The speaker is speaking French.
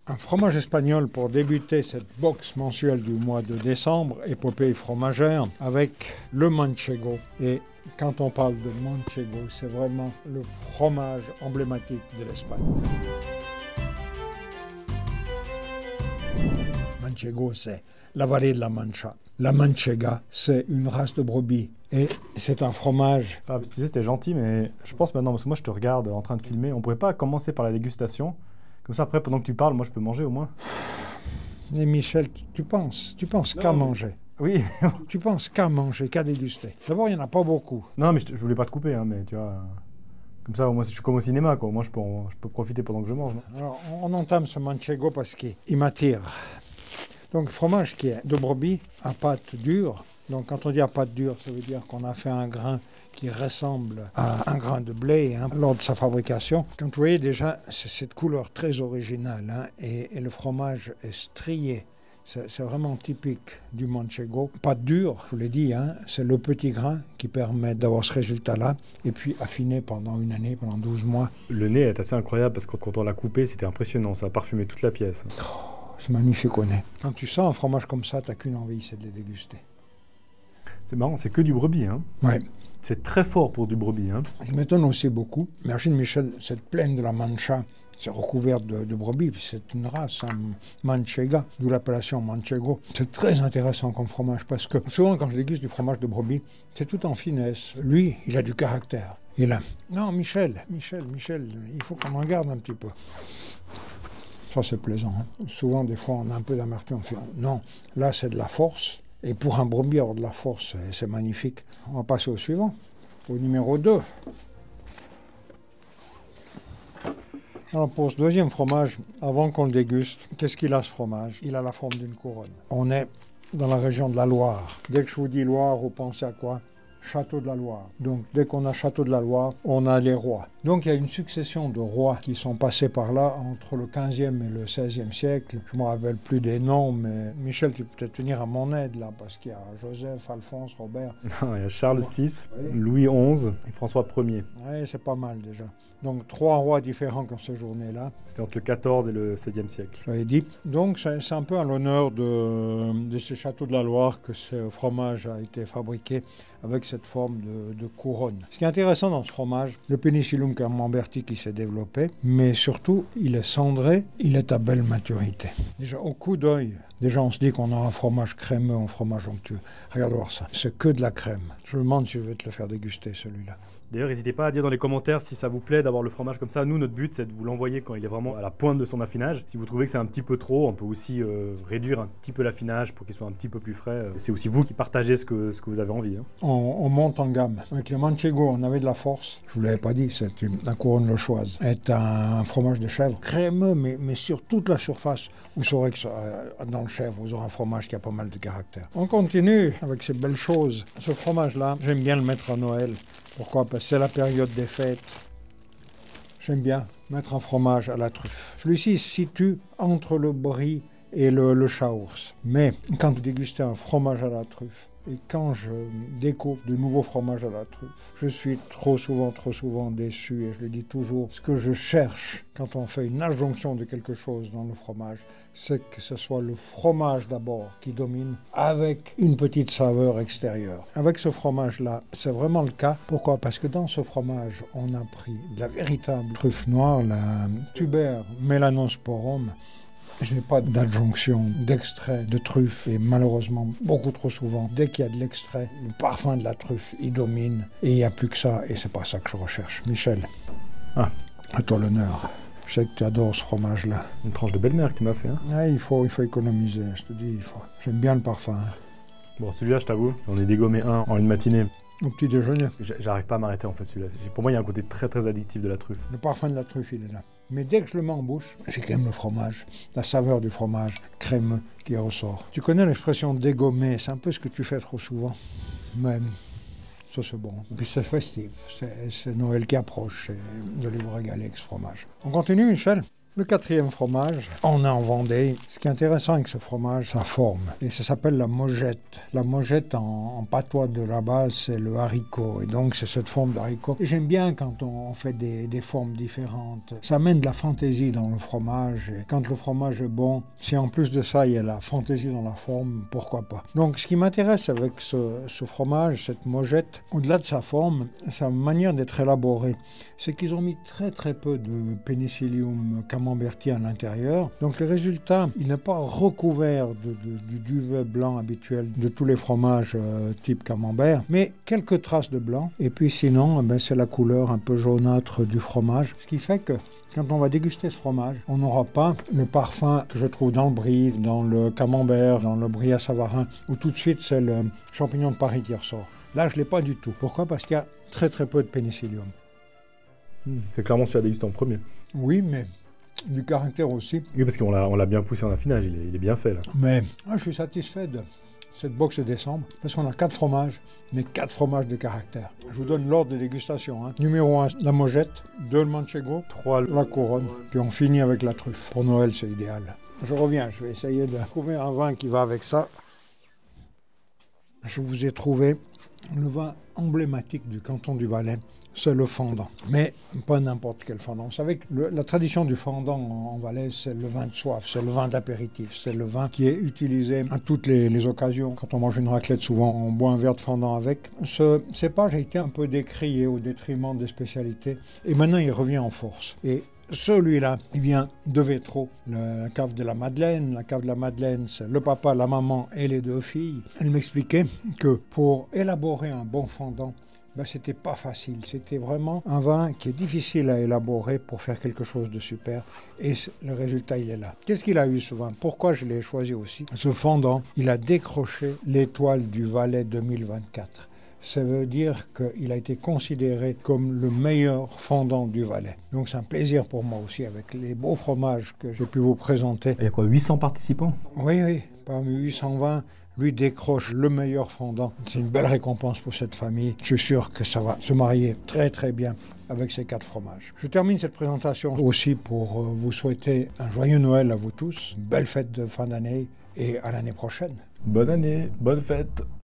Un fromage espagnol pour débuter cette box mensuelle du mois de décembre, épopée fromagère, avec le manchego. Et quand on parle de manchego, c'est vraiment le fromage emblématique de l'Espagne. Manchego, c'est la vallée de la Mancha. La manchega, c'est une race de brebis. Et c'est un fromage. Ah, tu sais, c'était gentil, mais je pense maintenant, parce que moi je te regarde en train de filmer, on pourrait pas commencer par la dégustation. Comme ça, après, pendant que tu parles, moi je peux manger au moins. Et Michel, tu penses qu'à manger. Oui. Tu penses qu'à manger, qu'à déguster. D'abord, il n'y en a pas beaucoup. Non, mais je voulais pas te couper, hein, mais tu vois. Comme ça, moi, je suis comme au cinéma, quoi. Moi, je peux profiter pendant que je mange. Non. Alors, on entame ce manchego parce qu'il m'attire. Donc, fromage qui est de brebis à pâte dure. Donc, quand on dit à pâte dure, ça veut dire qu'on a fait un grain qui ressemble à un grain de blé lors de sa fabrication. Quand vous voyez déjà, c'est cette couleur très originale et le fromage est strié. C'est vraiment typique du manchego. Pâte dure, je vous l'ai dit, c'est le petit grain qui permet d'avoir ce résultat-là. Et puis affiné pendant une année, pendant 12 mois. Le nez est assez incroyable parce que quand on l'a coupé, c'était impressionnant. Ça a parfumé toute la pièce. C'est magnifique au nez. Quand tu sens un fromage comme ça, tu n'as qu'une envie, c'est de les déguster. C'est marrant, c'est que du brebis. Hein. Ouais. C'est très fort pour du brebis. Hein. Ce qui m'étonne aussi beaucoup, imagine Michel, cette plaine de la Mancha, c'est recouvert de brebis, puis c'est une race, manchega, d'où l'appellation manchego. C'est très intéressant comme fromage, parce que souvent quand je déguste du fromage de brebis, c'est tout en finesse. Lui, il a du caractère. Non, Michel, il faut qu'on en garde un petit peu. Ça, c'est plaisant. Souvent, des fois, on a un peu d'amertume. On fait, non, là, c'est de la force. Et pour un brebis, avoir de la force, c'est magnifique. On va passer au suivant, au numéro 2. Alors pour ce deuxième fromage, avant qu'on le déguste, qu'est-ce qu'il a ce fromage? Il a la forme d'une couronne. On est dans la région de la Loire. Dès que je vous dis Loire, vous pensez à quoi? Château de la Loire. Donc dès qu'on a Château de la Loire, on a les rois. Donc il y a une succession de rois qui sont passés par là entre le 15e et le 16e siècle. Je ne me rappelle plus des noms, mais Michel, tu peux peut-être venir à mon aide là, parce qu'il y a Joseph, Alphonse, Robert. Non, il y a Charles VI, Louis XI et François Ier. Oui, c'est pas mal déjà. Donc 3 rois différents comme cette journée-là. C'était entre le 14 et le 16e siècle. J'avais dit. Donc c'est un peu à l'honneur de ce château de la Loire que ce fromage a été fabriqué avec cette forme de couronne. Ce qui est intéressant dans ce fromage, le Pénicillium camemberti qui s'est développé, mais surtout, il est cendré, il est à belle maturité. Déjà, au coup d'œil, on se dit qu'on a un fromage crémeux, un fromage onctueux. Regarde voir ça, c'est que de la crème. Je me demande si je vais te le faire déguster, celui-là. D'ailleurs, n'hésitez pas à dire dans les commentaires si ça vous plaît d'avoir le fromage comme ça. Nous, notre but, c'est de vous l'envoyer quand il est vraiment à la pointe de son affinage. Si vous trouvez que c'est un petit peu trop, on peut aussi réduire un petit peu l'affinage pour qu'il soit un petit peu plus frais. C'est aussi vous qui partagez ce que vous avez envie. Hein. On monte en gamme. Avec le manchego, on avait de la force. Je ne vous l'avais pas dit, c'est la couronne lochoise. C'est un fromage de chèvre crémeux, mais sur toute la surface. Vous saurez que dans le chèvre, vous aurez un fromage qui a pas mal de caractère. On continue avec ces belles choses. Ce fromage-là, j'aime bien le mettre à Noël. Pourquoi? Parce que c'est la période des fêtes. J'aime bien mettre un fromage à la truffe. Celui-ci se situe entre le brie et le chaours. Mais quand vous dégustez un fromage à la truffe, et quand je découvre de nouveaux fromages à la truffe, je suis trop souvent déçu, et je le dis toujours, ce que je cherche quand on fait une adjonction de quelque chose dans le fromage, c'est que ce soit le fromage d'abord qui domine avec une petite saveur extérieure. Avec ce fromage-là, c'est vraiment le cas. Pourquoi? Parce que dans ce fromage, on a pris de la véritable truffe noire, la Tuber melanosporum. Je n'ai pas d'adjonction d'extrait de truffe et malheureusement, beaucoup trop souvent, dès qu'il y a de l'extrait, le parfum de la truffe, il domine et il n'y a plus que ça et c'est pas ça que je recherche. Michel, à toi l'honneur. Je sais que tu adores ce fromage-là. Une tranche de belle-mère que tu m'as fait. Hein. Ouais, il faut économiser, je te dis, J'aime bien le parfum. Bon, celui-là, je t'avoue, j'en ai dégommé un en une matinée. Au petit déjeuner. Parce que j'arrive pas à m'arrêter en fait celui-là. Pour moi, il y a un côté très très addictif de la truffe. Le parfum de la truffe, il est là. Mais dès que je le mets en bouche, c'est quand même le fromage, la saveur du fromage crémeux qui ressort. Tu connais l'expression dégommer, c'est un peu ce que tu fais trop souvent. Mais ça c'est bon. Et puis c'est festif, c'est Noël qui approche, et de vous régaler avec ce fromage. On continue, Michel? Le quatrième fromage, on est en Vendée. Ce qui est intéressant avec ce fromage, sa forme. Et ça s'appelle la mojette. La mojette en patois de là-bas, c'est le haricot. Et donc c'est cette forme d'haricot. Et j'aime bien quand on fait des formes différentes. Ça amène de la fantaisie dans le fromage. Et quand le fromage est bon, si en plus de ça il y a la fantaisie dans la forme, pourquoi pas. Donc ce qui m'intéresse avec ce fromage, cette mojette, au-delà de sa forme, sa manière d'être élaborée, c'est qu'ils ont mis très très peu de Penicillium camemberti à l'intérieur. Donc le résultat, il n'est pas recouvert du duvet blanc habituel de tous les fromages type camembert, mais quelques traces de blanc. Et puis sinon, c'est la couleur un peu jaunâtre du fromage. Ce qui fait que quand on va déguster ce fromage, on n'aura pas le parfum que je trouve dans le brie, dans le camembert, dans le brie à Savarin, où tout de suite c'est le champignon de Paris qui ressort. Là, je ne l'ai pas du tout. Pourquoi ? Parce qu'il y a très très peu de Penicillium. C'est clairement celui à déguster en premier. Oui, mais du caractère aussi. Oui, parce qu'on l'a bien poussé en affinage, il est bien fait là. Mais je suis satisfait de cette box de décembre, parce qu'on a 4 fromages, mais 4 fromages de caractère. Je vous donne l'ordre de dégustation. Numéro 1, la mojette. 2, le manchego. 3, la couronne. Puis on finit avec la truffe. Pour Noël, c'est idéal. Je reviens, je vais essayer de trouver un vin qui va avec ça. Je vous ai trouvé le vin emblématique du canton du Valais, c'est le fendant. Mais pas n'importe quel fendant. Vous savez que la tradition du fendant en Valais, c'est le vin de soif, c'est le vin d'apéritif, c'est le vin qui est utilisé à toutes les occasions. Quand on mange une raclette, souvent on boit un verre de fendant avec. Ce cépage a été un peu décrié au détriment des spécialités et maintenant il revient en force. Et celui-là, il vient de Vétro, la cave de la Madeleine. La cave de la Madeleine, c'est le papa, la maman et les 2 filles. Elle m'expliquait que pour élaborer un bon fendant, c'était pas facile. C'était vraiment un vin qui est difficile à élaborer pour faire quelque chose de super. Et le résultat, il est là. Qu'est-ce qu'il a eu ce vin ? Pourquoi je l'ai choisi aussi ? Ce fendant, il a décroché l'étoile du Valais 2024. Ça veut dire qu'il a été considéré comme le meilleur fendant du Valais. Donc c'est un plaisir pour moi aussi, avec les beaux fromages que j'ai pu vous présenter. Il y a quoi, 800 participants ? Oui, parmi 820, lui décroche le meilleur fendant. C'est une belle récompense pour cette famille. Je suis sûr que ça va se marier très très bien avec ces 4 fromages. Je termine cette présentation aussi pour vous souhaiter un joyeux Noël à vous tous, une belle fête de fin d'année et à l'année prochaine. Bonne année, bonne fête.